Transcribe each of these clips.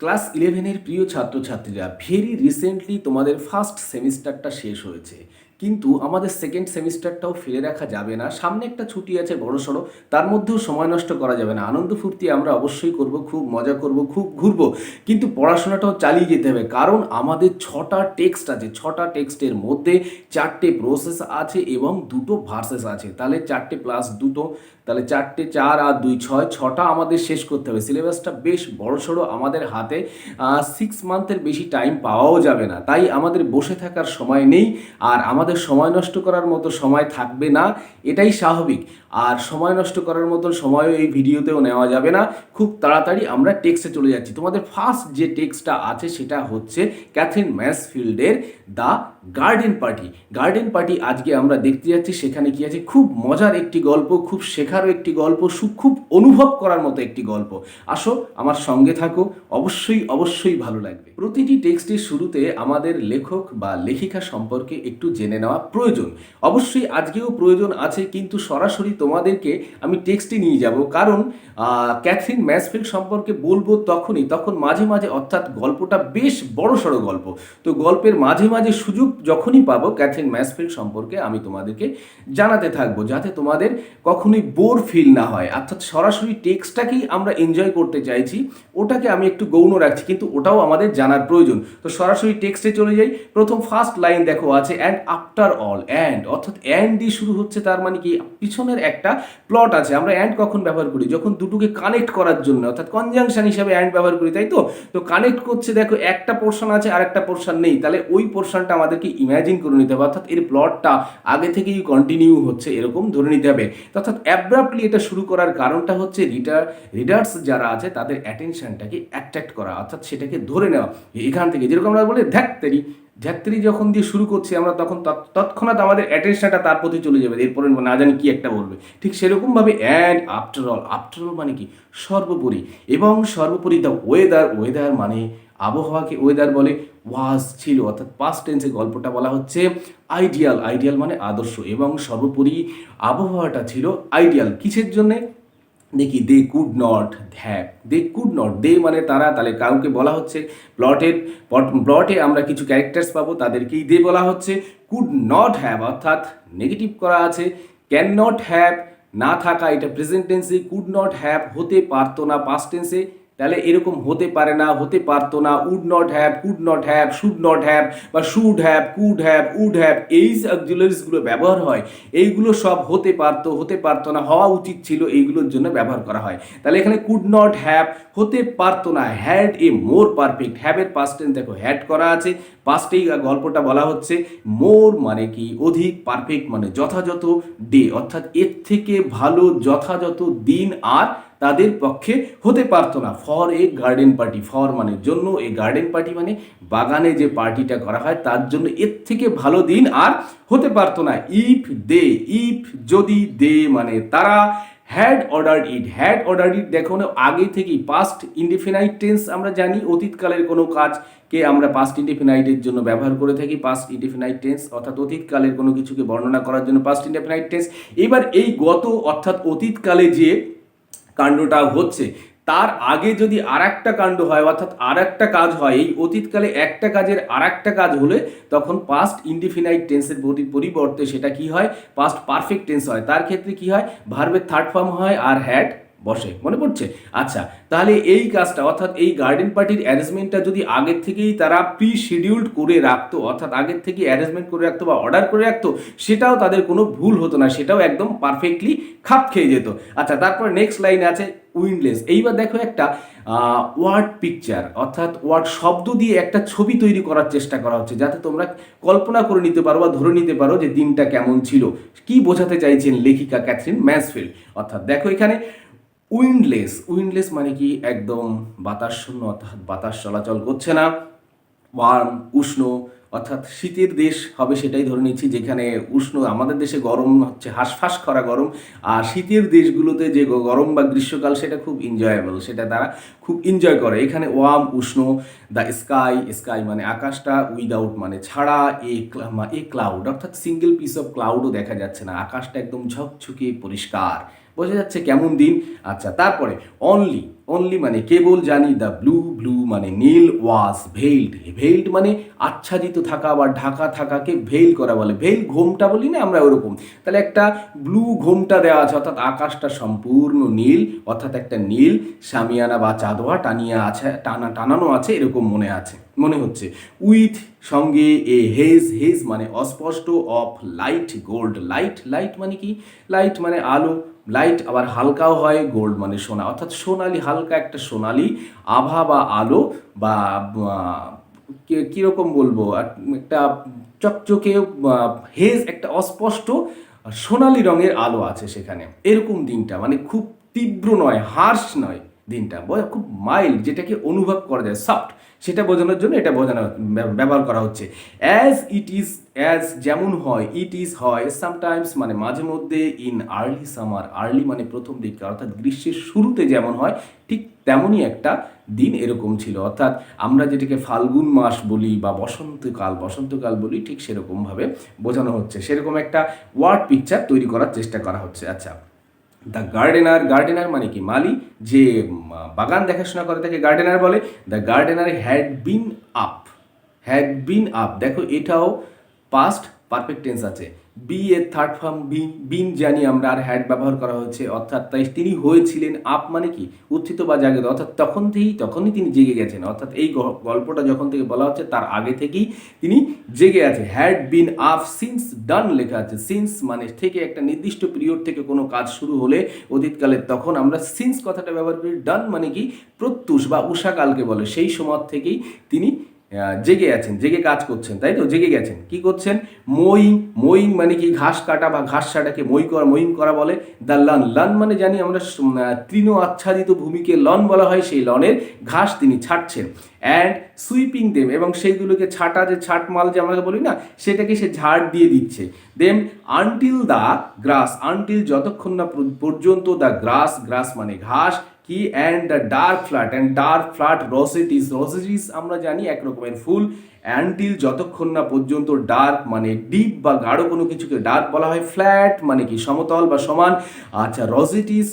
Class ইলেভেনের প্রিয় ছাত্রছাত্রীরা, ভেরি রিসেন্টলি তোমাদের ফার্স্ট সেমিস্টারটা শেষ হয়েছে, কিন্তু আমাদের সেকেন্ড সেমিস্টারটাও ফেলে রাখা যাবে না। সামনে একটা ছুটি আছে বড়সড়, তার মধ্যেও সময় নষ্ট করা যাবে না। আনন্দ ফুর্তি আমরা অবশ্যই করব, খুব মজা করব, খুব ঘুরবো, কিন্তু পড়াশোনাটাও চালিয়ে যেতে হবে। কারণ আমাদের 6টা টেক্সট আছে, 6টা টেক্সটের মধ্যে 4টে প্রসেস আছে এবং 2টো ভার্সেস আছে। তাহলে 4টে প্লাস 2টো, তাহলে 4টে, 4 আর 2 6, 6টা আমাদের শেষ করতে হবে। সিলেবাসটা বেশ বড়সড় আমাদের হাতে, 6 মান্থের বেশি টাইম পাওয়াও যাবে না। তাই আমাদের বসে থাকার সময় নেই, আর আমাদের সময় নষ্ট করার মতো সময় থাকবে না, এটাই স্বাভাবিক। আর সময় নষ্ট করার মতো সময়ও এই ভিডিওতেও নেওয়া যাবে না। খুব তাড়াতাড়ি আমরা টেক্সটে চলে যাচ্ছি। তোমাদের ফার্স্ট যে টেক্সটটা আছে সেটা হচ্ছে ক্যাথরিন ম্যাসফিল্ডের the garden party. Garden party আজকে আমরা দেখতে যাচ্ছি। সেখানে কি আছে, খুব মজার একটি গল্প, খুব শেখারও একটি গল্প, খুব অনুভব করার মতো একটি গল্প। আসো আমার সঙ্গে থাকো, অবশ্যই অবশ্যই ভালো লাগবে। প্রতিটি টেক্সটের শুরুতে আমাদের লেখক বা লেখিকা সম্পর্কে একটু জেনে নেওয়া প্রয়োজন। অবশ্যই আজকেও প্রয়োজন আছে, কিন্তু সরাসরি তোমাদেরকে আমি টেক্সটে নিয়ে যাব। কারণ ক্যাথরিন ম্যাসফিল্ড সম্পর্কে বলবো তখন মাঝে মাঝে, অর্থাৎ গল্পটা বেশ বড়সড় গল্প, তো গল্পের মাঝে মাঝে সুযোগ যখনই পাবো ক্যাথরিন ম্যাসফিল্ড সম্পর্কে আমি তোমাদেরকে জানাতে থাকবো, যাতে তোমাদের কখনোই বোর ফিল না হয়। অর্থাৎ সরাসরি টেক্সটটাকেই আমরা এনজয় করতে চাইছি, ওটাকে আমি একটু গৌণ রাখছি, কিন্তু ওটাও আমাদের জানার প্রয়োজন। তো সরাসরি টেক্সটে চলে যাই। প্রথম ফার্স্ট লাইন দেখো আছে অ্যান্ড আফটার অল, অ্যান্ড অর্থাৎ অ্যান্ড দিয়ে শুরু হচ্ছে, তার মানে কি পিছনের একটা প্লট আছে। আমরা অ্যান্ড কখন ব্যবহার করি, যখন দুটোকে কানেক্ট করার জন্য, অর্থাৎ কনজাংশন হিসাবে অ্যান্ড ব্যবহার করি, তাই তো। তো কানেক্ট করছে, দেখো একটা পোর্শন আছে আর একটা পোর্শন নেই, তাহলে ওই পোর্শনটা আমাদেরকে ইমাজিন করে নিতে হবে, অর্থাৎ এর প্লটটা আগে থেকেই কন্টিনিউ হচ্ছে এরকম ধরে নিতে হবে। অর্থাৎ অ্যাব্রাপ্টলি এটা শুরু করার কারণটা হচ্ছে রিডার্স যারা আছে তাদের অ্যাটেনশনটাকে অ্যাট্রাক্ট করা, অর্থাৎ সেটাকে ধরে নেওয়া। এখান থেকে যেরকম আমরা বলি ধ্যাত্তেরি যখন দিয়ে শুরু করছি আমরা, তখন তৎক্ষণাৎ আমাদের অ্যাটেনশনটা তার প্রতি চলে যাবে, এরপরে না জানি কি একটা বলবে। ঠিক সেরকমভাবে and after all, after all মানে কি সর্বোপরি, এবং সর্বোপরি দ্য ওয়েদার মানে আবহাওয়াকে ওয়েদার বলে, ওয়াজ ছিল, অর্থাৎ পাস্ট টেন্সে গল্পটা বলা হচ্ছে। আইডিয়াল মানে আদর্শ, এবং সর্বোপরি আবহাওয়াটা ছিল আইডিয়াল। কিসের জন্যে দেখি, they could not have, they could not, they মানে তারা, তাহলে কাউকে বলা হচ্ছে। প্লটে আমরা কিছু ক্যারেক্টার্স পাবো, তাদেরকেই দে বলা হচ্ছে। কুড নট হ্যাভ অর্থাৎ নেগেটিভ করা আছে। ক্যান নট হ্যাভ না থাকা, এটা প্রেজেন্ট টেন্সে। কুড নট হ্যাভ হতে পারতো না পাস্ট টেন্সে, তাহলে এরকম হতে পারে না, হতে পারতো না। Would not have, could not have, should not have বা should have, could have, would have, এই যে অক্সিলারিজগুলো ব্যবহার হয়, এইগুলো সব হতে পারতো না, হওয়া উচিত ছিল, এইগুলোর জন্য ব্যবহার করা হয়। তাহলে এখানে কুড নট হ্যাভ হতে পারতো না, হ্যাড এ মোর পারফেক্ট, হ্যাভের পাস্ট টেন্স দেখো হ্যাড করা আছে, পাস্টেই গল্পটা বলা হচ্ছে। মোর মানে কি অধিক, পারফেক্ট মানে যথাযথ, ডে অর্থাৎ এর থেকে ভালো যথাযথ দিন আর তাদের পক্ষে হতে পারতো না। For a garden party, for মানে জন্য, এ গার্ডেন পার্টি মানে বাগানে যে পার্টিটা করা হয় তার জন্য এর থেকে ভালো দিন আর হতে পারতো না। ইফ যদি দে মানে তারা, হ্যাড অর্ডার্ড ইট দেখো না, আগে থেকেই পাস্ট ইনডিফিনাইট টেন্স আমরা জানি, অতীতকালের কোনো কাজকে আমরা পাস্ট ইনডিফিনাইটের জন্য ব্যবহার করে থাকি। পাস্ট ইনডিফিনাইট টেন্স অর্থাৎ অতীতকালের কোনো কিছুকে বর্ণনা করার জন্য পাস্ট ইনডিফিনাইট টেন্স। এবার এই গত অর্থাৎ অতীতকালে যে কাণ্ডটা হচ্ছে, তার আগে যদি আর একটা কাণ্ড হয়, অর্থাৎ আর একটা কাজ হয়, এই অতীতকালে একটা কাজের আর একটা কাজ হলে তখন পাস্ট ইনডিফিনাইট টেন্সের পরিবর্তে সেটা কি হয়, পাস্ট পারফেক্ট টেন্স হয়। তার ক্ষেত্রে কি হয়, ভার্বের থার্ড ফর্ম হয় আর হ্যাড বসে, মনে পড়ছে? আচ্ছা, তাহলে এই কাজটা অর্থাৎ এই গার্ডেন পার্টির অ্যারেঞ্জমেন্টটা যদি আগের থেকেই তারা প্রি শিডিউল্ড করে রাখতো, অর্থাৎ আগের থেকে অ্যারেঞ্জমেন্ট করে রাখতো বা অর্ডার করে রাখতো, সেটাও তাদের কোনো ভুল হতো না, সেটাও একদম পারফেক্টলি খাপ খেয়ে যেত। আচ্ছা, তারপর নেক্সট লাইন আছে উইন্ডলেস। এইবার দেখো একটা ওয়ার্ড পিকচার, অর্থাৎ ওয়ার্ড শব্দ দিয়ে একটা ছবি তৈরি করার চেষ্টা করা হচ্ছে, যাতে তোমরা কল্পনা করে নিতে পারো বা ধরে নিতে পারো যে দিনটা কেমন ছিল, কি বোঝাতে চাইছেন লেখিকা ক্যাথরিন ম্যাসফিল্ড। অর্থাৎ দেখো এখানে উইন্ডলেস মানে কি একদম বাতাস শূন্য, অর্থাৎ বাতাস চলাচল করছে না। ওয়ার্ম উষ্ণ, অর্থাৎ শীতের দেশ হবে সেটাই ধরে নিচ্ছি, যেখানে উষ্ণ, আমাদের দেশে গরম হচ্ছে হাঁসফাঁস করা গরম, আর শীতের দেশগুলোতে যে গরম বা গ্রীষ্মকাল সেটা খুব এনজয়েবল, সেটা তারা খুব এনজয় করে। এখানে ওয়ার্ম উষ্ণ, দ্য স্কাই মানে আকাশটা, উইদাউট মানে ছাড়া, এ ক্লাউড অর্থাৎ সিঙ্গেল পিস অফ ক্লাউডও দেখা যাচ্ছে না, আকাশটা একদম ঝকঝকে পরিষ্কার। বোঝা যাচ্ছে কেমন দিন। আচ্ছা, তারপরে অনলি, অনলি মানে কেবল জানি, দ্য ব্লু, ব্লু মানে নীল, ওয়াজ ভেইলড, ভেইলড মানে আচ্ছাদিত থাকা বা ঢাকা থাকাকে ভেইল করা বলে। ভেইল ঘোমটা বলি না আমরা ওরকম। তাহলে একটা ব্লু ঘোমটা দেওয়া আছে, অর্থাৎ আকাশটা সম্পূর্ণ নীল, অর্থাৎ একটা নীল শামিয়ানা বা চাদোয়া টানিয়ে আছে, টানানো আছে এরকম মনে হচ্ছে। উইথ সঙ্গে এ হেজ, হেজ মানে অস্পষ্ট, of light gold, light, light মানে কি, লাইট মানে আলো, লাইট আবার হালকাও হয়, গোল্ড মানে সোনা, অর্থাৎ সোনালি, হালকা একটা সোনালি আভা বা আলো বা কীরকম বলবো, একটা চকচকে হেজ, একটা অস্পষ্ট সোনালি রঙের আলো আছে সেখানে, এরকম দিনটা মানে খুব তীব্র নয়, হার্শ নয় দিনটা, খুব মাইল্ড, যেটাকে অনুভব করা যায়, সফট, সেটা বোঝানোর জন্য এটা ব্যবহার করা হচ্ছে। অ্যাজ ইট ইজ, অ্যাজ যেমন হয়, ইট ইজ হয়, সামটাইমস মানে মাঝে মধ্যে, ইন আর্লি সামার, আর্লি মানে প্রথম দিকে, অর্থাৎ গ্রীষ্মের শুরুতে যেমন হয় ঠিক তেমনই একটা দিন এরকম ছিল, অর্থাৎ আমরা যেটাকে ফাল্গুন মাস বলি বা বসন্তকাল বলি, ঠিক সেরকমভাবে বোঝানো হচ্ছে, সেরকম একটা ওয়ার্ড পিকচার তৈরি করার চেষ্টা করা হচ্ছে। আচ্ছা, দ্য গার্ডেনার, গার্ডেনার মানে কি মালি, যে বাগান দেখাশোনা করে তাকে গার্ডেনার বলে। The gardener had been up, দেখো এটাও পাস্ট পারফেক্ট টেন্স আছে, বি এর থার্ড ফর্ম বিন, বিন জানি আমরা, আর হ্যাড ব্যবহার করা হয়েছে, অর্থাৎ তাই তিনি হয়েছিলেন, আপ মানে কি উত্থিত বা জাগিত, অর্থাৎ তখনই তিনি জেগে গেছেন, অর্থাৎ এই গল্পটা যখন থেকে বলা হচ্ছে তার আগে থেকেই তিনি জেগে আছে। হ্যাড বিন আপ সিন্স ডান লেখা আছে, সিন্স মানে থেকে, একটা নির্দিষ্ট পিরিয়ড থেকে কোনো কাজ শুরু হলে অতীতকালে, তখন আমরা সিন্স কথাটা ব্যবহার করি। ডান মানে কি প্রত্যুষ বা উষাকালকে বলে, সেই সময় থেকেই তিনি জেগে আছেন, জেগে কাজ করছেন, তাই তো, জেগে গেছেন। কি করছেন? মোয়িং মানে কি ঘাস কাটা বা ঘাস ছাটাকে মোয়িং করা বলে। দ্য লন মানে জানি আমরা তৃণ আচ্ছাদিত ভূমিকে লন বলা হয়, সেই লনের ঘাস তিনি ছাড়ছেন। অ্যান্ড সুইপিং দেম, এবং সেইগুলোকে ছাটমাল যে আমরা বলি না, সেটাকে সে ঝাড় দিয়ে দিচ্ছে। দেন আনটিল দ্য গ্রাস, আনটিল যতক্ষণ না পর্যন্ত, দ্য গ্রাস মানে ঘাস কি, অ্যান্ড দ্য ডার্ক ফ্লাট রসেটিস আমরা জানি এক রকমের ফুল। অ্যান্টিল যতক্ষণ না পর্যন্ত, ডার্ক মানে ডিপ বা গাঢ় কোনো কিছুকে ডার্ক বলা হয়, ফ্ল্যাট মানে কি সমতল বা সমান। আচ্ছা, rosettes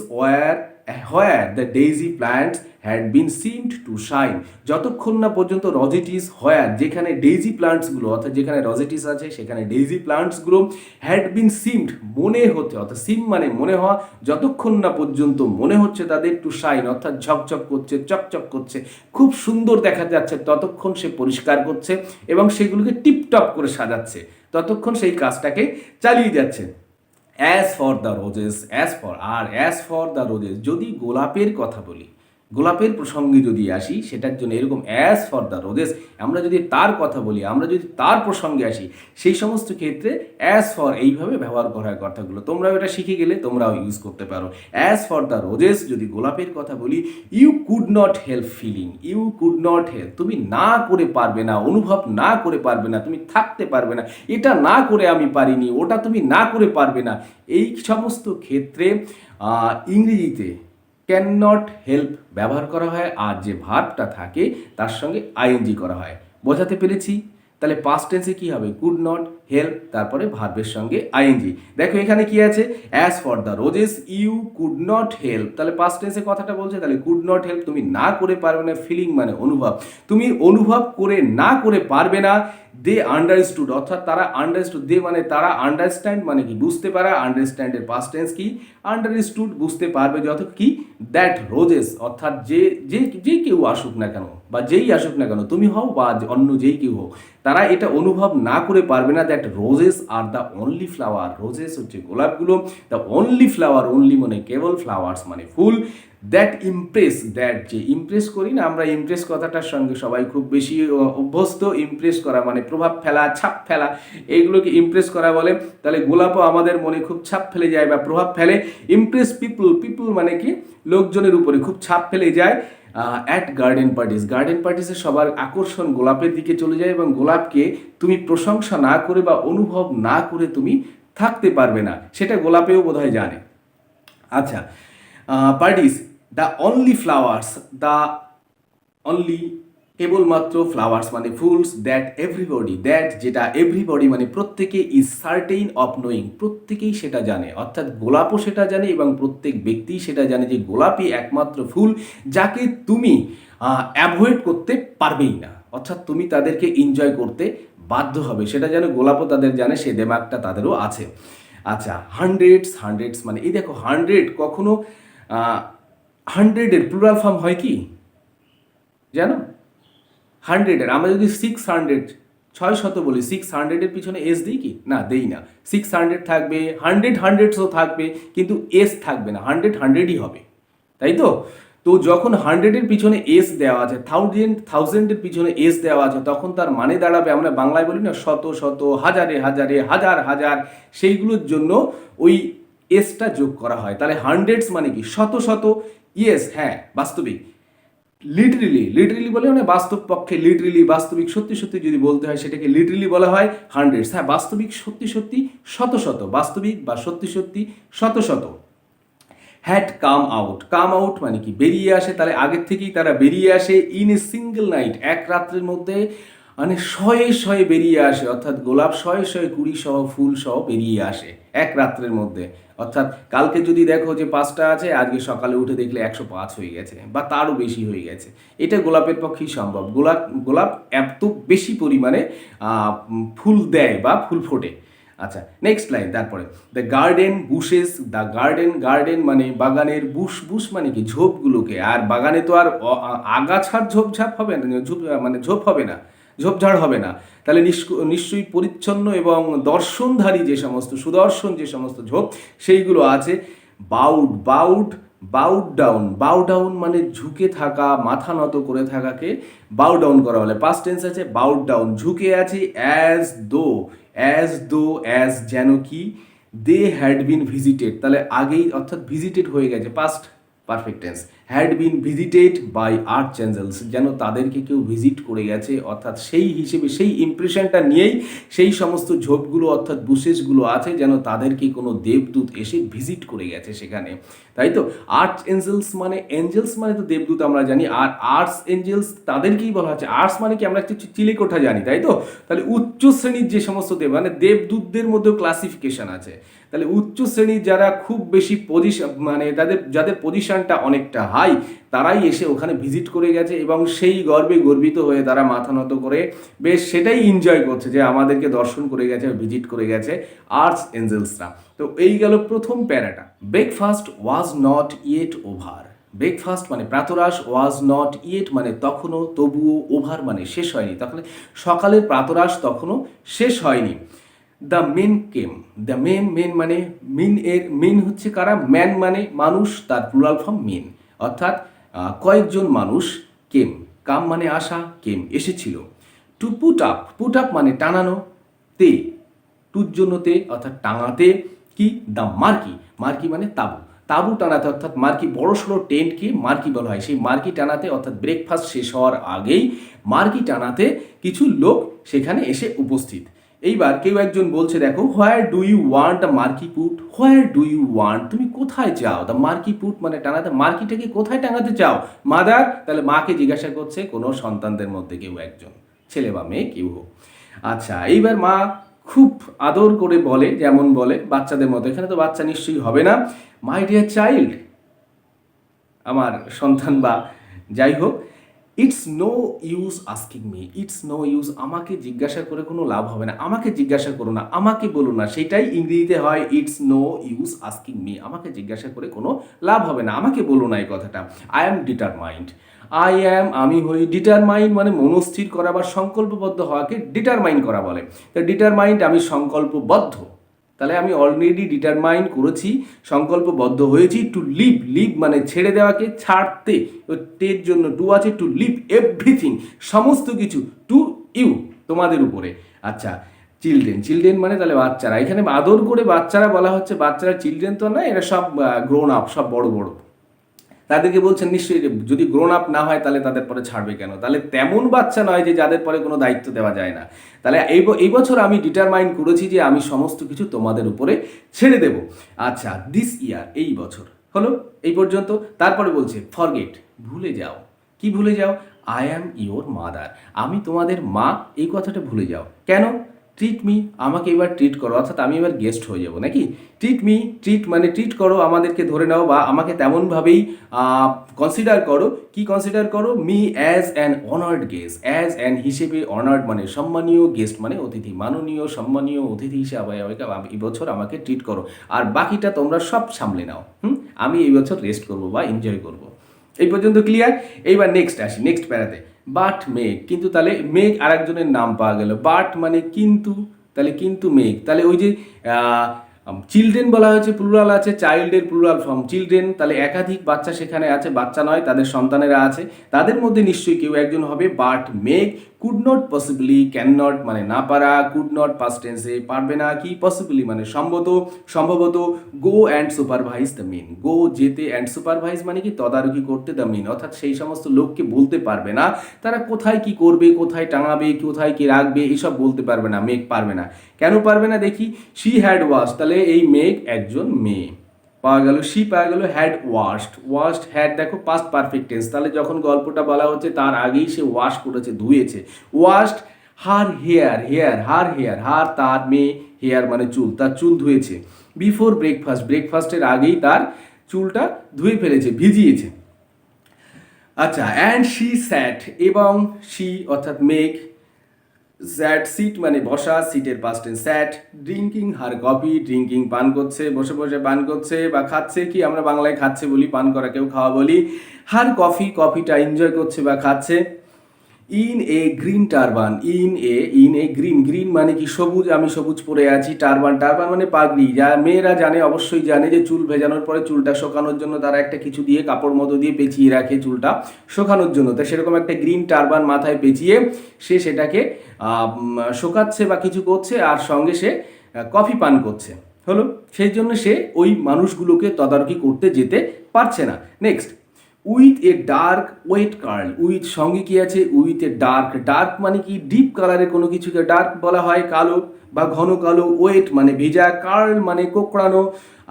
where the daisy plants had been seemed to shine, যতক্ষণ না পর্যন্ত রজেটিস হোয়ার, যেখানে ডেইজি প্লান্টসগুলো, অর্থাৎ যেখানে রজেটিস আছে সেখানে ডেইজি প্লান্টসগুলো, হ্যাড বিন সিমড মনে হতে, অর্থাৎ সিম মানে মনে হওয়া, যতক্ষণ না পর্যন্ত মনে হচ্ছে তাদের টু শাইন, অর্থাৎ ঝকঝক করছে, চকচক করছে, খুব সুন্দর দেখা যাচ্ছে, ততক্ষণ সে পরিষ্কার করছে এবং সেগুলোকে টিপটপ করে সাজাচ্ছে, ততক্ষণ সেই কাজটাকে চালিয়ে যাচ্ছে। As for the roses, as for the roses, যদি গোলাপের কথা বলি, গোলাপের প্রসঙ্গে যদি আসি, সেটার জন্য এরকম অ্যাজ ফর দ্য রোজেস, আমরা যদি তার কথা বলি, আমরা যদি তার প্রসঙ্গে আসি, সেই সমস্ত ক্ষেত্রে অ্যাজ ফর এইভাবে ব্যবহার করা হয় কথাগুলো, তোমরাও এটা শিখে গেলে তোমরাও ইউজ করতে পারো। অ্যাজ ফর দ্য রোজেস, যদি গোলাপের কথা বলি, you could not help feeling, তুমি না করে পারবে না, অনুভব না করে পারবে না, তুমি থাকতে পারবে না, এটা না করে আমি পারিনি, ওটা তুমি না করে পারবে না, এই সমস্ত ক্ষেত্রে ইংরেজিতে ক্যান নট হেল্প ব্যবহার করা হয়, আর যে ভার্বটা থাকে তার সঙ্গে আইএনজি করা হয়। বোঝাতে পেরেছি? তাহলে পাস্ট টেন্সে কি হবে? কুড নট হেল্প, তারপরে ভার্বের সঙ্গে আইএনজি। দেখো এখানে কি আছে, as for the roses you could not help, তাহলে পাস্ট টেন্সে কথাটা বলছে, তাহলে কুড নট হেল্প তুমি না করে পারবে না, ফিলিং মানে অনুভব, তুমি অনুভব করে না করে পারবে না। দে আন্ডারস্টুড, অর্থাৎ তারা আন্ডারস্টুড, দে মানে তারা, আন্ডারস্ট্যান্ড মানে কি বুঝতে পারা, আন্ডারস্ট্যান্ডের পাস্ট টেন্স কি, আন্ডারস্টুড বুঝতে পারবে, যত কি দ্যাট রোজেস, অর্থাৎ যে কেউ আসুক না কেন বা যেই আসুক না কেন, তুমি হও বা অন্য যেই কেউ হোক, তারা এটা অনুভব না করে পারবে না, that roses are the only flower, roses হচ্ছে গোলাপগুলো, দ্য অনলি ফ্লাওয়ার, অনলি মানে কেবল, ফ্লাওয়ার্স মানে ফুল, দ্যাট ইমপ্রেস, দ্যাট যে ইমপ্রেস করি না আমরা, ইমপ্রেস কথাটার সঙ্গে সবাই খুব বেশি অভ্যস্ত, ইমপ্রেস করা মানে প্রভাব ফেলা, ছাপ ফেলা, এইগুলোকে ইমপ্রেস করা বলে। তাহলে গোলাপও আমাদের মনে খুব ছাপ ফেলে যায় বা প্রভাব ফেলে। ইমপ্রেস পিপল মানে কি লোকজনের উপরে খুব ছাপ ফেলে যায়। অ্যাট গার্ডেন পার্টিসে সবার আকর্ষণ গোলাপের দিকে চলে যায়, এবং গোলাপকে তুমি প্রশংসা না করে বা অনুভব না করে তুমি থাকতে পারবে না, সেটা গোলাপেও বোধহয় জানে। আচ্ছা, parties, the only flowers, the only কেবলমাত্র ফ্লাওয়ার্স মানে ফুলস, যেটা এভরিবডি মানে প্রত্যেকে ইজ সার্টেইন অফ নোয়িং, প্রত্যেকেই সেটা জানে, অর্থাৎ গোলাপও সেটা জানে এবং প্রত্যেক ব্যক্তি সেটা জানে যে গোলাপই একমাত্র ফুল যাকে তুমি অ্যাভয়েড করতে পারবেই না, অর্থাৎ তুমি তাদেরকে এনজয় করতে বাধ্য হবে, সেটা যেন গোলাপও তাদের জানে, সে দেমাগটা তাদেরও আছে। আচ্ছা, হান্ড্রেডস মানে এই দেখো, হান্ড্রেড কখনো হান্ড্রেডের প্লুরাল ফর্ম হয় কি জানো? হান্ড্রেডের আমরা যদি 600 বলি, 600-এর পিছনে এস দিই কি? না, দেই না। 600 থাকবে, হান্ড্রেডসও থাকবে, কিন্তু এস থাকবে না, হান্ড্রেডই হবে, তাই তো? তো যখন হান্ড্রেডের পিছনে এস দেওয়া আছে, থাউজেন্ডের পিছনে এস দেওয়া আছে, তখন তার মানে দাঁড়াবে, আমরা বাংলায় বলি না শত শত, হাজারে হাজারে, হাজার হাজার, সেইগুলোর জন্য ওই এসটা যোগ করা হয়। তাহলে হান্ড্রেডস মানে কি? শত শত। ইয়েস, হ্যাঁ, বাস্তবিক। লিটারেলি বলে মানে বাস্তব পক্ষে, লিটারেলি বাস্তবিক সত্যি সত্যি যদি বলতে হয় সেটাকে লিটারেলি বলা হয় হান্ড্রেডস। হ্যাঁ, বাস্তবিক সত্যি সত্যি শত শত, বাস্তবিক বা সত্যি সত্যি শত শত। হ্যাড কাম আউট মানে কি? বেরিয়ে আসে, তাহলে আগের থেকেই তারা বেরিয়ে আসে। ইন এ সিঙ্গেল নাইট, এক রাত্রের মধ্যে, মানে শয়ে শয়ে বেরিয়ে আসে, অর্থাৎ গোলাপ শয়ে শয়ে কুড়ি সহ ফুল সহ বেরিয়ে আসে এক রাত্রের মধ্যে। অর্থাৎ কালকে যদি দেখো যে 5টা আছে, আজকে সকালে উঠে দেখলে 105 হয়ে গেছে বা তারও বেশি হয়ে গেছে। এটা গোলাপের পক্ষেই সম্ভব। গোলাপ এত বেশি পরিমাণে ফুল দেয় বা ফুল ফোটে। আচ্ছা, নেক্সট লাইন, তারপরে দ্য গার্ডেন বুশেস, গার্ডেন মানে বাগানের, বুশ মানে কি? ঝোপগুলোকে। আর বাগানে তো আর আগাছার ঝোপঝাপ হবে না, ঝোপ হবে না, ঝোপঝাড় হবে না। তাহলে নিশ্চয়ই পরিচ্ছন্ন এবং দর্শনধারী যে সমস্ত, সুদর্শন যে সমস্ত ঝোপ, সেইগুলো আছে। বাউ ডাউন মানে ঝুঁকে থাকা, মাথা নত করে থাকাকে বাউ ডাউন করা বলে। পাস্ট টেন্স আছে বাউ ডাউন, ঝুঁকে আছে। অ্যাজ যেন কি, দে হ্যাড বিন ভিজিটেড, তাহলে আগেই, অর্থাৎ ভিজিটেড হয়ে গেছে, past perfect tense. Had been visited by archangels, যেন তাদেরকে কেউ ভিজিট করে গেছে, অর্থাৎ সেই হিসেবে, সেই ইমপ্রেশনটা নিয়েই সেই সমস্ত ঝোপগুলো অর্থাৎ বুশেসগুলো আছে, যেন তাদেরকে কোনো দেবদূত এসে ভিজিট করে গেছে সেখানে, তাই তো? আর্চ এঞ্জেলস মানে তো দেবদূত আমরা জানি, আর আর্টস এঞ্জেলস তাদেরকেই বলা হচ্ছে। আর্টস মানে কি? আমরা একটু চিলেকোঠা জানি, তাই তো? তাহলে উচ্চ শ্রেণীর যে সমস্ত মানে দেবদূতদের মধ্যেও ক্লাসিফিকেশন আছে। তাহলে উচ্চ শ্রেণীর যারা খুব বেশি পজিশন, মানে যাদের পজিশনটা অনেকটা হাই, তারাই এসে ওখানে ভিজিট করে গেছে এবং সেই গর্বে গর্বিত হয়ে তারা মাথা নত করে বেশ সেটাই এনজয় করছে যে আমাদেরকে দর্শন করে গেছে, ভিজিট করে গেছে আর্টস এঞ্জেলসরা। তো এই গেল প্রথম প্যারাটা। Breakfast was not yet over. Breakfast মানে প্রাতরাশ, ওয়াজ নট ইয়েট মানে তখনও, তবুও, ওভার মানে শেষ হয়নি, তাহলে সকালের প্রাতরাশ তখনও শেষ হয়নি। দ্য মেন কেম, মেন মানে মেন হচ্ছে কারা? ম্যান মানে মানুষ, তার প্লুরাল ফর্ম মেন, অর্থাৎ কয়েকজন মানুষ। কাম মানে আসা, কেম এসেছিল। টু পুট আপ মানে টানানো, টুর জন্য অর্থাৎ টাঙাতে। কি? দ্য মার্কি মানে তাবু টানাতে, অর্থাৎ মার্কি, বড় সড়ো টেন্টকে মার্কি বলা হয়। সেই মার্কি টানাতে, অর্থাৎ ব্রেকফাস্ট শেষ হওয়ার আগেই মার্কি টানাতে কিছু লোক সেখানে এসে উপস্থিত। এইবার কেউ একজন বলছে, দেখো, where do you want the marquee put, তুমি কোথায় চাও? দ্য মার্কি পুট মানে টানাতে, মার্কিটাকে কোথায় টাঙাতে চাও? মাদার, তাহলে মাকে জিজ্ঞাসা করছে, কোনো সন্তানদের মধ্যে কেউ একজন, ছেলে বা মেয়ে কেউ হোক। আচ্ছা, এইবার মা খুব আদর করে বলে, যেমন বলে বাচ্চাদের মতো, এখানে তো বাচ্চা নিশ্চয়ই হবে না, মাই ডিয়ার চাইল্ড, আমার সন্তান বা যাই হোক, it's no use asking me, আমাকে জিজ্ঞাসা করে কোনো লাভ হবে না, আমাকে জিজ্ঞাসা করো না, আমাকে বলো না, সেটাই ইংরেজিতে হয় it's no use asking me, আমাকে জিজ্ঞাসা করে কোনো লাভ হবে না, আমাকে বলো না এই কথাটা। আমি হই ডিটারমাইন্ড মানে মনস্থির করা বা সংকল্পবদ্ধ হওয়াকে ডিটারমাইন করা বলে। তো ডিটারমাইন্ড, আমি সংকল্পবদ্ধ, তাহলে আমি অলরেডি ডিটারমাইন করেছি, সংকল্পবদ্ধ হয়েছি। টু লিভ মানে ছেড়ে দেওয়াকে, ছাড়তে, টের জন্য টু আছে, টু লিভ এভরিথিং সমস্ত কিছু, টু ইউ তোমাদের উপরে। আচ্ছা, চিলড্রেন মানে তাহলে বাচ্চারা, এখানে আদর করে বাচ্চারা বলা হচ্ছে, বাচ্চারা চিলড্রেন তো না, এরা সব গ্রোন আপ, সব বড় বড়, তাদেরকে বলছেন নিশ্চয়ই যদি গ্রোন আপ না হয় তাহলে তাদের পরে ছাড়বে কেন? তাহলে তেমন বাচ্চা নয় যে যাদের পরে কোনো দায়িত্ব দেওয়া যায় না। তাহলে এই বছর আমি ডিটারমাইন করেছি যে আমি সমস্ত কিছু তোমাদের উপরে ছেড়ে দেব। আচ্ছা, দিস ইয়ার, এই বছর হলো এই পর্যন্ত। তারপরে বলছে ফরগেট, ভুলে যাও। কি ভুলে যাও? আই অ্যাম ইয়োর মাদার, আমি তোমাদের মা, এই কথাটা ভুলে যাও। কেন? ট্রিট মি, আমাকে এবার ট্রিট করো, অর্থাৎ আমি এবার গেস্ট হয়ে যাব নাকি। ট্রিট মি, ট্রিট মানে ট্রিট করো, আমাদেরকে ধরে নাও বা আমাকে তেমনভাবেই কনসিডার করো। কি কনসিডার করো? Me as an honoured guest, as an হিসেবে, অনার্ড মানে সম্মানীয়, গেস্ট মানে অতিথি, মাননীয় সম্মানীয় অতিথি হিসেবে এই বছর আমাকে ট্রিট করো, আর বাকিটা তোমরা সব সামলে নাও। আমি এই বছর রেস্ট করবো বা এনজয় করবো। এই পর্যন্ত ক্লিয়ার? এইবার নেক্সট আসি, নেক্সট প্যারাতে। বাট মেঘ, কিন্তু তাহলে মেঘ আরেকজনের নাম পাওয়া গেল। বাট মানে কিন্তু, তাহলে কিন্তু মেঘ, তাহলে ওই যে চিলড্রেন বলা হয়েছে, প্লুরাল আছে, চাইল্ডের প্লুরাল ফর্ম চিলড্রেন, তাহলে একাধিক বাচ্চা সেখানে আছে, বাচ্চা নয় তাদের সন্তানেরা আছে, তাদের মধ্যে নিশ্চয়ই কেউ একজন হবে। বাট মেঘ could not possibly, can not মানে না পারা, কুড নট পাস্ট টেন্সে পারবে না, কি পসিবলি মানে সম্ভবত go and supervise the men, go যেতে, অ্যান্ড সুপারভাইজ মানে কি তদারকি করতে, দ্য মিন অর্থাৎ সেই সমস্ত লোককে বলতে পারবে না তারা কোথায় কি করবে, কোথায় টাঙাবে, কোথায় কি রাখবে, এসব বলতে পারবে না, মেঘ পারবে না। কেন পারবে না দেখি, শি হ্যাড ওয়াশ, তাহলে এই মেঘ একজন মেয়ে পাওয়া গেল, শি পাওয়া গেল, হ্যাড ওয়াশড, ওয়াশড হ্যাড দেখো পাস্ট পারফেক্ট টেন্স, তাহলে যখন গল্পটা বলা হচ্ছে তার আগেই সে ওয়াশ করেছে, ধুয়েছে। Washed her hair, her hair, her তার, মেয়ে, হেয়ার মানে চুল, তার চুল ধুয়েছে। বিফোর ব্রেকফাস্ট, ব্রেকফাস্টের আগেই তার চুলটা ধুয়ে ফেলেছে, ভিজিয়েছে। আচ্ছা, অ্যান্ড শি স্যাট, এবং শি অর্থাৎ মেঘ, স্যাট সিট মানে বসা, সিটের পাস্ট টেন্স স্যাট, ড্রিঙ্কিং হার কফি, ড্রিঙ্কিং পান করছে, বসে বসে পান করছে বা খাচ্ছে, কি আমরা বাংলায় খাচ্ছে বলি, পান করা কেউ খাওয়া বলি। হার কফি, কফিটা এনজয় করছে বা খাচ্ছে। In a green turban, in a green, green মানে কি সবুজ, আমি সবুজ পরে আছি। টারবান, টারবান মানে পাগড়ি, যা মেয়েরা জানে, অবশ্যই জানে যে চুল ভেজানোর পরে চুলটা শোকানোর জন্য তারা একটা কিছু দিয়ে কাপড় মতো দিয়ে পেঁচিয়ে রাখে চুলটা শোকানোর জন্য, তাই সেরকম একটা গ্রিন টারবান মাথায় পেঁচিয়ে সে সেটাকে শোকাচ্ছে বা কিছু করছে, আর সঙ্গে সে কফি পান করছে হলো, সেই জন্য সে ওই মানুষগুলোকে তদারকি করতে যেতে পারছে না। Next, with a dark wet curl, with সঙ্গে কি আছে, উইথ এ ডার্ক, ডার্ক মানে কি ডিপ কালারে কোনো কিছুকে ডার্ক বলা হয়, কালো বা ঘন কালো, ওয়েট মানে ভেজা, কার্ল মানে কোঁকড়ানো।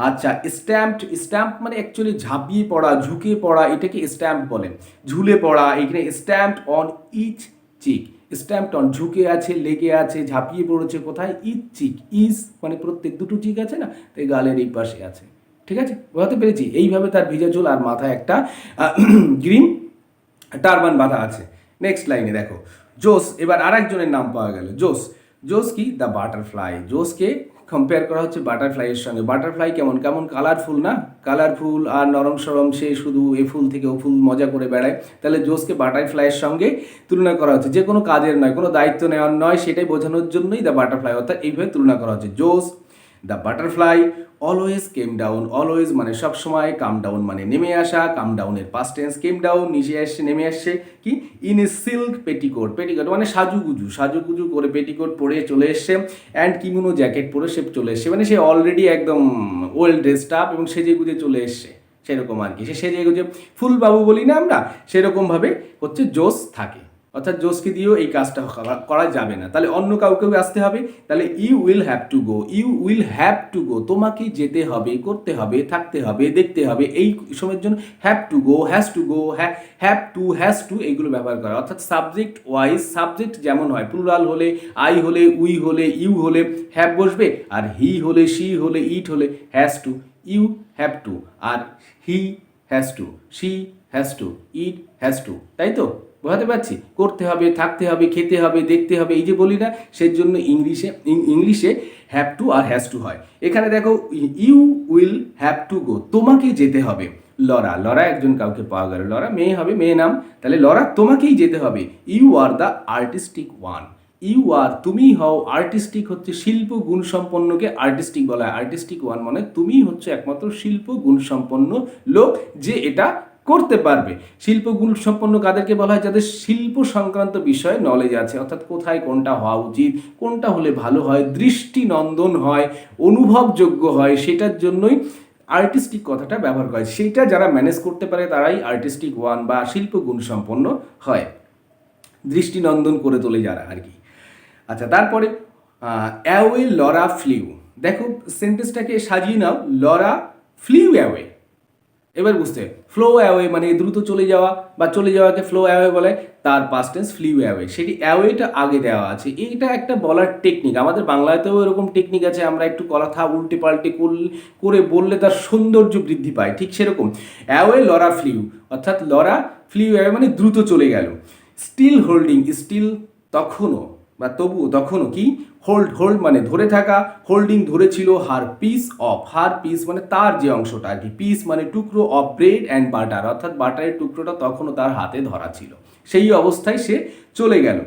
আচ্ছা, স্ট্যাম্পড, স্ট্যাম্প মানে অ্যাকচুয়ালি ঝাঁপিয়ে পড়া, ঝুঁকে পড়া, এটাকে স্ট্যাম্প বলেন, ঝুলে পড়া, এখানে stamped on each cheek, stamped on ঝুঁকে আছে, লেগে আছে, ঝাঁপিয়ে পড়েছে কোথায়, ইচ চিক, ইজ মানে প্রত্যেক, দুটো চিক আছে না, তাই গালের এই পাশে আছে। ঠিক আছে, বোঝাতে পেরেছি? এইভাবে তার ভিজা চুল আর মাথায় একটা গ্রিন টারবান বাঁধা আছে। নেক্সট লাইনে দেখো, জোস, এবার আর একজনের নাম পাওয়া গেল, জোস। জোস কি, দ্য বাটারফ্লাই, জোসকে কম্পেয়ার করা হচ্ছে বাটারফ্লাইয়ের সঙ্গে। বাটারফ্লাই কেমন কেমন কালারফুল না, কালারফুল আর নরম সরম, সে শুধু এ ফুল থেকে ও ফুল মজা করে বেড়ায়, তাহলে জোসকে বাটারফ্লাইয়ের সঙ্গে তুলনা করা হচ্ছে, যে কোনো কাজের নয়, কোনো দায়িত্ব নেওয়ার নয়, সেটাই বোঝানোর জন্যই দ্য বাটারফ্লাই, অর্থাৎ এইভাবে তুলনা করা হচ্ছে। জোস the butterfly always came down, always মানে সবসময়, কাম ডাউন মানে নেমে আসা, কাম ডাউনের পাস্ট টেন্স কেম ডাউন, নিচে আসছে, নেমে আসছে। কি, in a silk petticoat, petticoat মানে সাজুগুজু করে পেটিকোট পরে চলে এসছে, অ্যান্ড কিমোনো জ্যাকেট পরে সে চলে এসছে, মানে সে অলরেডি একদম ওয়েল ড্রেসড আপ এবং সেজে গুজে চলে এসছে, সেরকম আর কি, সে সেজে গুজে ফুলবাবু বলি না আমরা, সেরকমভাবে হচ্ছে জোস থাকে, অর্থাৎ জোসকে দিয়েও এই কাজটা করা যাবে না, তাহলে অন্য কাউকেও আসতে হবে। তাহলে you will have to go, you will have to go, তোমাকে যেতে হবে, করতে হবে, থাকতে হবে, দেখতে হবে, এই সময়ের জন্য have to go, has to go, have to, has to, এইগুলো ব্যবহার করা, অর্থাৎ সাবজেক্ট ওয়াইজ, সাবজেক্ট যেমন হয়, প্লুরাল হলে, আই হলে, উই হলে, ইউ হলে হ্যাভ বসবে, আর হি হলে, শি হলে, ইট হলে has to, you have to, আর he has to, she has to, it has to, তাই তো? বোঝাতে পারছি? করতে হবে, থাকতে হবে, খেতে হবে, দেখতে হবে, এই যে বলি না, সেই জন্য ইংলিশে হ্যাভ টু আর হ্যাজ টু হয়। এখানে দেখো, you will have to go, তোমাকে যেতে হবে। লরা, লরা একজন কাউকে পাওয়া গেল, লরা মেয়ে হবে, মেয়ে নাম, তাহলে লরা তোমাকেই যেতে হবে। You are the artistic one, you are তুমি হও, আর্টিস্টিক হচ্ছে শিল্প গুণসম্পন্নকে আর্টিস্টিক বলা হয়, আর্টিস্টিক ওয়ান মানে তুমি হচ্ছে একমাত্র শিল্প গুণসম্পন্ন লোক যে এটা করতে পারবে। শিল্প গুণ সম্পন্ন কাদেরকে বলা হয়? যাদের শিল্প সংক্রান্ত বিষয়ে নলেজ আছে, অর্থাৎ কোথায় কোনটা হওয়া উচিত, কোনটা হলে ভালো হয়, দৃষ্টিনন্দন হয়, অনুভবযোগ্য হয়, সেটার জন্যই আর্টিস্টিক কথাটা ব্যবহার করে। সেইটা যারা ম্যানেজ করতে পারে তারাই আর্টিস্টিক ওয়ান বা শিল্প গুণ সম্পন্ন হয়, দৃষ্টিনন্দন করে তোলে যারা আর কি। আচ্ছা, তারপরে অ্যাওয়ে লরা ফ্লিউ, দেখো সেন্টেন্সটাকে সাজিয়ে নাও, লরা ফ্লিউ অ্যাওয়ে, এবার বুঝতে ফ্লো অ্যাওয়ে মানে দ্রুত চলে যাওয়া বা চলে যাওয়াকে ফ্লো অ্যাওয়ে বলে, তার পাস্ট টেন্স ফ্লিউ অ্যাওয়ে, সেটি অ্যাওয়েটা আগে দেওয়া আছে। এইটা একটা বলার টেকনিক, আমাদের বাংলাতেও এরকম টেকনিক আছে, আমরা একটু কথা উল্টে পাল্টে করে বললে তার সৌন্দর্য বৃদ্ধি পায়, ঠিক সেরকম অ্যাওয়ে লরা ফ্লিউ, অর্থাৎ লরা ফ্লিউ অ্যাওয়ে মানে দ্রুত চলে গেল। স্টিল হোল্ডিং, স্টিল তখনও বা তবুও, তখনও কি হোল্ড, হোল্ড মানে ধরে থাকা, হোল্ডিং ধরেছিল হার পিস অফ, হার পিস মানে তার যে অংশটা আর কি, পিস মানে টুকরো অফ ব্রেড অ্যান্ড বাটার, অর্থাৎ বাটারের টুকরোটা তখনও তার হাতে ধরা ছিল, সেই অবস্থায় সে চলে গেল।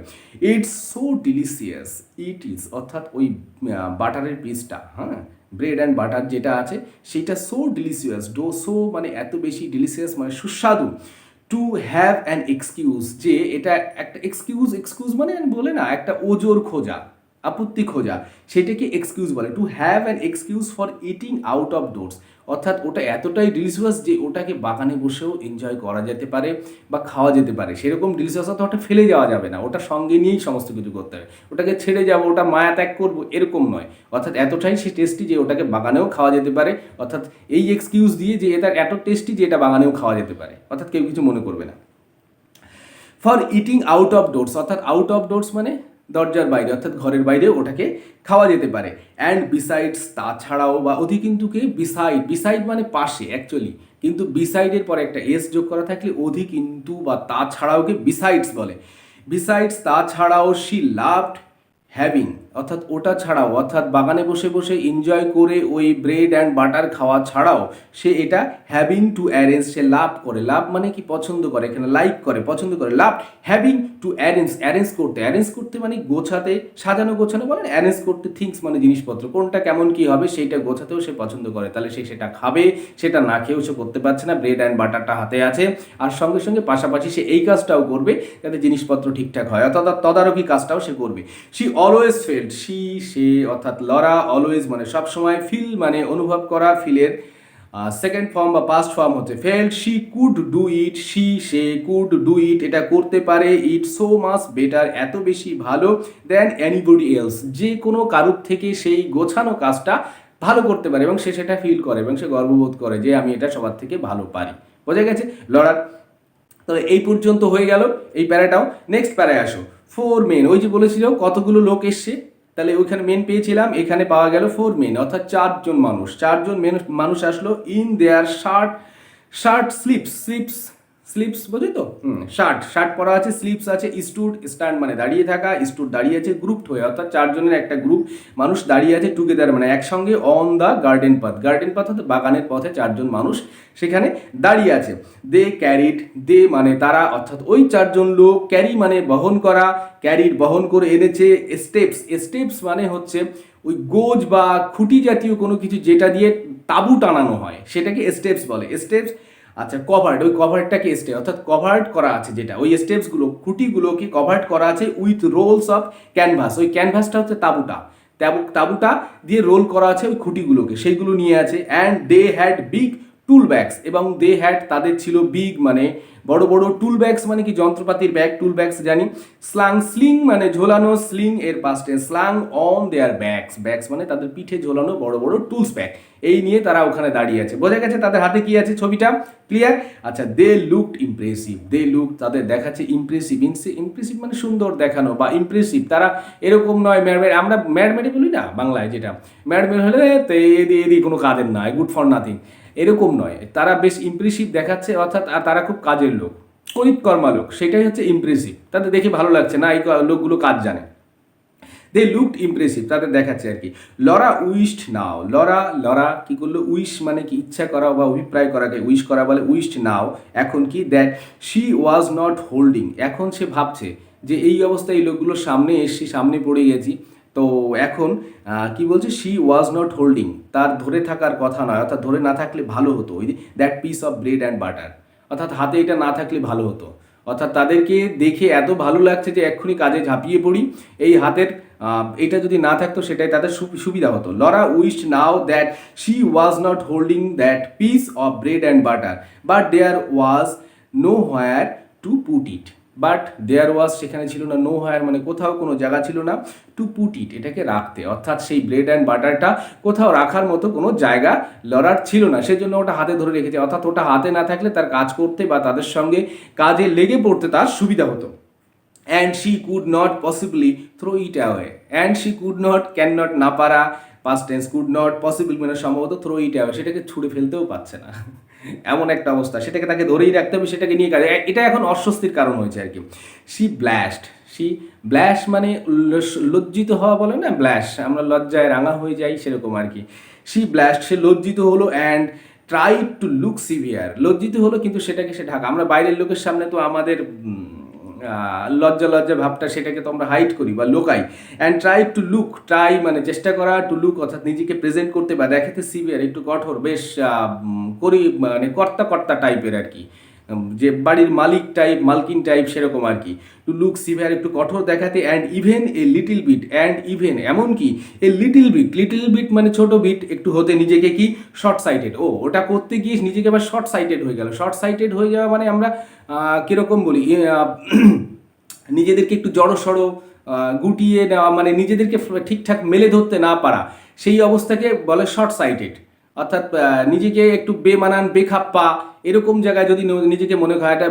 It's so delicious, it is অর্থাৎ ওই বাটারের পিসটা, হ্যাঁ ব্রেড অ্যান্ড বাটার যেটা আছে সেইটা সো ডিলিশিয়াস, সো মানে এত বেশি, ডিলিশিয়াস মানে সুস্বাদু, টু হ্যাভ অ্যান এক্সকিউজ, যে এটা একটা এক্সকিউজ, এক্সকিউজ মানে বলে না একটা ওজোর খোঁজা, আপত্তি খোঁজা, সেটাকে এক্সকিউজ বলে। To have an excuse for eating out of doors, অর্থাৎ ওটা এতটাই ডিলিশিয়াস যে ওটাকে বাগানে বসেও এনজয় করা যেতে পারে বা খাওয়া যেতে পারে, সেরকম ডিলিশিয়াস, অর্থাৎ ওটা ফেলে যাওয়া যাবে না, ওটা সঙ্গে নিয়েই সমস্ত কিছু করতে হবে, ওটাকে ছেড়ে যাবো, ওটা মায়া ত্যাগ করবো এরকম নয়, অর্থাৎ এতটাই সে টেস্টি যে ওটাকে বাগানেও খাওয়া যেতে পারে, অর্থাৎ এই এক্সকিউজ দিয়ে যে এটা এত টেস্টি যে এটা বাগানেও খাওয়া যেতে পারে, অর্থাৎ কেউ কিছু মনে করবে না। For eating out of doors, অর্থাৎ আউট অফ ডোরস মানে দরজার বাইরে, অর্থাৎ ঘরের বাইরে ওটাকে খাওয়া যেতে পারে। অ্যান্ড বিসাইডস তাছাড়াও, বা অধি কিন্তুকে বিসাইড, বিসাইড মানে পাশে অ্যাকচুয়ালি, কিন্তু বিসাইডের পরে একটা এস যোগ করা থাকলে অধি কিন্তু বা তাছাড়াওকে বিসাইডস বলে। বিসাইডস তাছাড়াও শি লাভড হ্যাভিং, অর্থাৎ ওটা ছাড়াও, অর্থাৎ বাগানে বসে বসে এনজয় করে ওই ব্রেড অ্যান্ড বাটার খাওয়া ছাড়াও সে এটা হ্যাভিং টু অ্যারেঞ্জ, সে লাভ করে, লাভ মানে কি পছন্দ করে, এখানে লাইক করে, পছন্দ করে, লাভ হ্যাভিং টু অ্যারেঞ্জ, অ্যারেঞ্জ করতে, অ্যারেঞ্জ করতে মানে গোছাতে, সাজানো গোছানো বলেন, অ্যারেঞ্জ করতে থিংস মানে জিনিসপত্র, কোনটা কেমন কি হবে সেইটা গোছাতেও সে পছন্দ করে, তাহলে সে সেটা খাবে, সেটা না খেয়েও সে করতে পারছে না, ব্রেড অ্যান্ড বাটারটা হাতে আছে, আর সঙ্গে সঙ্গে পাশাপাশি সে এই কাজটাও করবে যাতে জিনিসপত্র ঠিকঠাক হয়, অর্থাৎ তদারকি কাজটাও সে করবে। শি অলওয়েজ ফেল্ট, সে অর্থাৎ লরা, অলওয়েজ মানে সবসময়, ফিল মানে অনুভব করা, ফিলের সেকেন্ড ফর্ম বা পাস্ট ফর্ম হচ্ছে felt. She could do it, say could do it, এটা করতে পারে, ইট সো মাচ বেটার এত বেশি ভালো, দেন এনিবডি এলস, যে কোনো কারুর থেকে সেই গোছানো কাজটা ভালো করতে পারে, এবং সে সেটা ফিল করে এবং সে গর্ববোধ করে যে আমি এটা সবার থেকে ভালো পারি। বোঝা গেছে লড়ার? তো এই পর্যন্ত হয়ে গেল এই প্যারাটাও। নেক্সট প্যারায় আসো, ফোর মেন, ওই যে বলেছিল কতগুলো লোক এসছে, তাহলে ওইখানে মেন পেয়েছিলাম, এখানে পাওয়া গেল ফোর মেন, অর্থাৎ চারজন মানুষ, চারজন মানুষ আসলো, in their shirt, shirt slips, slips slips বোঝে তো, শার্ট, শার্ট পরা আছে, স্লিপস আছে, স্টুড, স্ট্যান্ড মানে দাঁড়িয়ে থাকা, স্টুড দাঁড়িয়ে আছে, গ্রুপড হয়ে, অর্থাৎ চারজনের একটা গ্রুপ মানুষ দাঁড়িয়ে আছে, টুগেদার মানে একসঙ্গে, on the garden path, garden path অর্থাৎ বাগানের পথে চারজন মানুষ সেখানে দাঁড়িয়ে আছে। দে ক্যারিড, দে মানে তারা, অর্থাৎ ওই চারজন লোক, ক্যারি মানে বহন করা, ক্যারিড বহন করে এনেছে, স্টেপস, স্টেপস মানে হচ্ছে ওই গোজ বা খুঁটি জাতীয় কোনো কিছু যেটা দিয়ে তাঁবু টানানো হয় সেটাকে স্টেপস বলে, স্টেপস। আচ্ছা কভার্ড, ওই কভারটাকে স্টেপ, অর্থাৎ কভার্ড করা আছে যেটা, ওই স্টেপসগুলো খুঁটিগুলোকে কভার্ড করা আছে উইথ রোলস অফ ক্যানভাস, ওই ক্যানভাসটা হচ্ছে তাঁবুটা, তাঁবুটা দিয়ে রোল করা আছে ওই খুঁটিগুলোকে, সেইগুলো নিয়ে আছে। And they had big tool bags, এবং দে হ্যাড তাদের ছিল, বিগ মানে বড় বড়, টুল ব্যাগস মানে কি যন্ত্রপাতির ব্যাগ, টুল ব্যাগস জানি, স্লাং, স্লিং মানে ঝোলানো, স্লিং এর পাস্টে slung, on their bags, bags মানে তাদের পিঠে ঝোলানো বড় বড় টুলস ব্যাগ, এই নিয়ে তারা ওখানে দাঁড়িয়ে আছে। বোঝা গেছে তাদের হাতে কি আছে, ছবিটা ক্লিয়ার? আচ্ছা, they looked impressive, they look তাদের দেখাচ্ছে ইমপ্রেসিভ, ইমপ্রেসিভ মানে সুন্দর দেখানো বা ইমপ্রেসিভ, তারা এরকম নয় ম্যাডমেড, আমরা ম্যাডমেডে বলি না বাংলায়, যেটা ম্যাডমেড হলে তো এদি কোনো কাজের নয়, গুড ফর নাথিং, এরকম নয়, তারা বেশ ইমপ্রেসিভ দেখাচ্ছে, অর্থাৎ তারা খুব কাজের লোক, করিতকর্মা লোক, সেটাই হচ্ছে ইমপ্রেসিভ, তাদের দেখে ভালো লাগছে না এই লোকগুলো কাজ জানে। দে লুকড ইমপ্রেসিভ, তাদের দেখাচ্ছে আর কি। লরা উইশড নাও, লরা কি করলো, উইশ মানে কি ইচ্ছা করা বা অভিপ্রায় করাকে উইশ করা বলে, উইশড নাও এখন কি, that she was not holding, এখন সে ভাবছে যে এই অবস্থায় এই লোকগুলোর সামনে এসছি, সামনে পড়ে গেছি, তো এখন কি বলছে, শি ওয়াজ নট হোল্ডিং, তার ধরে থাকার কথা নয়, অর্থাৎ ধরে না থাকলে ভালো হতো, ওই that piece of bread and butter, অর্থাৎ হাতে এটা না থাকলে ভালো হতো, অর্থাৎ তাদেরকে দেখে এত ভালো লাগছে যে এক্ষুনি কাজে ঝাঁপিয়ে পড়ি, এই হাতের এটা যদি না থাকতো সেটাই তাদের সুবিধা হতো। Laura wished now that she was not holding that piece of bread and butter, but there was no where to put it, but there was সেখানে ছিল না নো হায়ার, মানে কোথাও কোনো জায়গা ছিল না টু পুট ইট, এটাকে রাখতে, অর্থাৎ সেই ব্রেড অ্যান্ড বাটারটা কোথাও রাখার মতো কোনো জায়গা লড়ার ছিল না, সেজন্য ওটা হাতে ধরে রেখেছে, অর্থাৎ ওটা হাতে না থাকলে তার কাজ করতে বা তাদের সঙ্গে কাজে লেগে পড়তে তার সুবিধা হতো। And she could not possibly throw it away, and she could not, can not না পারা, past tense, could not possible মানে সম্ভবত থ্রো ইট অ্যাওয়ে, সেটাকে ছুঁড়ে ফেলতেও পারছে না, এমন একটা অবস্থা, সেটাকে তাকে ধরেই রাখতে হবে, সেটাকে নিয়ে কাজ, এটা এখন অস্বস্তির কারণ হয়েছে আর কি। শি ব্ল্যাশড, শি ব্ল্যাশ মানে লজ্জিত হওয়া বলে না, ব্ল্যাশ আমরা লজ্জায় রাঙা হয়ে যাই সেরকম আর কি। শি ব্ল্যাশড, সে লজ্জিত হলো, and try to look severe, লজ্জিত হলো কিন্তু সেটাকে সে ঢাকা, আমরা বাইরের লোকের সামনে তো আমাদের লজ্জা লজ্জা ভাবটা সেটাকে তো আমরা হাইড করি বা লোকাই। And try to look, try মানে চেষ্টা করা, টু লুক অর্থাৎ নিজেকে প্রেজেন্ট করতে বা দেখাতে সিভিয়ার একটু কঠোর, বেশ করি মানে কর্তা কর্তা টাইপের আর কি, যে বাড়ির মালিক টাইপ মালকিন টাইপ সেরকম আর কি। টু লুক সিভিয়ার একটু কঠোর দেখাতে, and even a little bit, and even এমনকি a little bit, little bit মানে ছোট বিট একটু হতে নিজেকে কি শর্ট সাইটেড, ও ওটা করতে গিয়ে নিজেকে আবার শর্ট সাইটেড হয়ে গেল। শর্ট সাইটেড হয়ে যাওয়া মানে আমরা কীরকম বলি নিজেদেরকে একটু জড়সড় গুটিয়ে নেওয়া, মানে নিজেদেরকে ঠিকঠাক মেলে ধরতে না পারা, সেই অবস্থাকে বলে শর্ট সাইটেড, অর্থাৎ নিজেকে একটু বেমানান বেখাপ্পা এরকম জায়গায় যদি নিজেকে মনে হয় এটা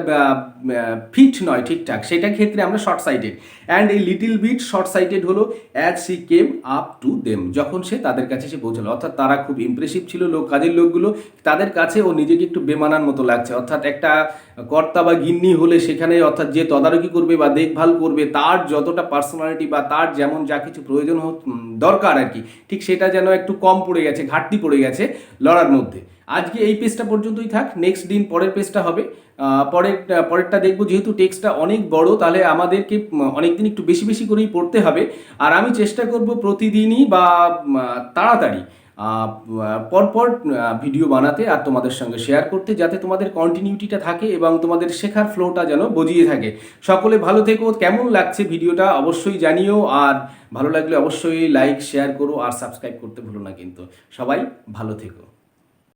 ফিট নয় ঠিকঠাক, সেটা ক্ষেত্রে আমরা শর্ট সাইটেড। অ্যান্ড এই লিটিল বিট শর্ট সাইটেড হলো as she came up to them, যখন সে তাদের কাছে সে পৌঁছালো, অর্থাৎ তারা খুব ইমপ্রেসিভ ছিল কাজের লোকগুলো, তাদের কাছে ও নিজেকে একটু বেমানান মতো লাগছে, অর্থাৎ একটা কর্তা বা গিন্নি হলে সেখানে অর্থাৎ যে তদারকি করবে বা দেখভাল করবে তার যতটা পার্সোনালিটি বা তার যেমন যা কিছু প্রয়োজন দরকার আর কি, ঠিক সেটা যেন একটু কম পড়ে গেছে, ঘাটতি পড়ে গেছে লড়ার মধ্যে। আজকে এই পেজটা পর্যন্তই থাক, নেক্সট দিন পরের পেজটা হবে, পরেরটা দেখবো, যেহেতু টেক্সটটা অনেক বড় তাহলে আমাদেরকে অনেকদিন একটু বেশি বেশি করেই পড়তে হবে, আর আমি চেষ্টা করব প্রতিদিনই বা তাড়াতাড়ি পরপর ভিডিও বানাতে আর তোমাদের সঙ্গে শেয়ার করতে, যাতে তোমাদের কন্টিনিউটিটা থাকে এবং তোমাদের শেখার ফ্লোটা যেন বজিয়ে থাকে। সকলে ভালো থেকো, কেমন লাগছে ভিডিওটা অবশ্যই জানিও, আর ভালো লাগলে অবশ্যই লাইক শেয়ার করো আর সাবস্ক্রাইব করতে ভুলো না কিন্তু। সবাই ভালো থেকো।